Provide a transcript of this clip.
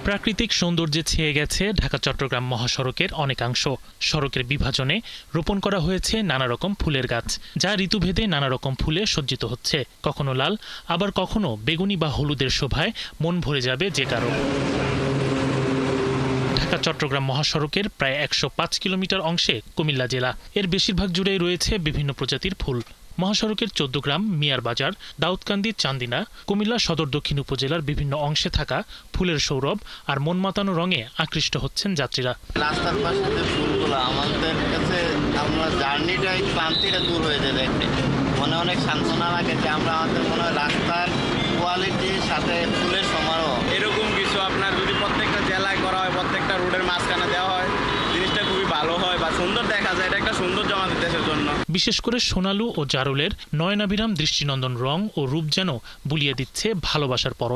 প্রাকৃতিক সৌন্দর্যে ছেয়ে গেছে ঢাকা চট্টগ্রাম মহাসড়কের অনেকাংশ। সড়কের বিভাজনে রোপণ করা হয়েছে নানা রকম ফুলের গাছ, যা ঋতুভেদে নানা রকম ফুলে সজ্জিত হচ্ছে। কখনো লাল, আবার কখনো বেগুনি বা হলুদের শোভায় মন ভরে যাবে যে কারো। ঢাকা চট্টগ্রাম মহাসড়কের প্রায় ১০৫ কিলোমিটার অংশে কুমিল্লা জেলা। এর বেশিরভাগ জুড়েই রয়েছে বিভিন্ন প্রজাতির ফুল। মহাসড়কের ১৪ গ্রাম, মিয়ার বাজার, দাউদকান্দি, চান্দিনা, কুমিল্লা সদর দক্ষিণ উপজেলার বিভিন্ন অংশে থাকা ফুলের সৌরভ আর মন মাতানো রঙে আকৃষ্ট হচ্ছেন যাত্রীরা। রাস্তার পাশে যে ফুলগুলো আমাদের কাছে, আমরা জার্নিটাই ক্লান্তিটা দূর হয়ে যায় দেখতে। মনে অনেক সান্ত্বনা লাগে যে আমরা আমাদের মনে হয় রাস্তার কোয়ালিটির সাথে ফুলের সমারোহ। এরকম কিছু আপনার যদি প্রত্যেকটা জেলায় করা হয়, প্রত্যেকটা রোডের মাঝখানে দেওয়া হয়, জিনিসটা খুবই ভালো হয় বা সুন্দর দেখা যায়। এটা একটা সৌন্দর্য আমাদের দেশের জন্য। বিশেষ করে সোনালু ও জারুলের নয়নাভিরাম দৃষ্টিনন্দন রং ও রূপ যেন বুলিয়ে দিচ্ছে ভালোবাসার পরশ।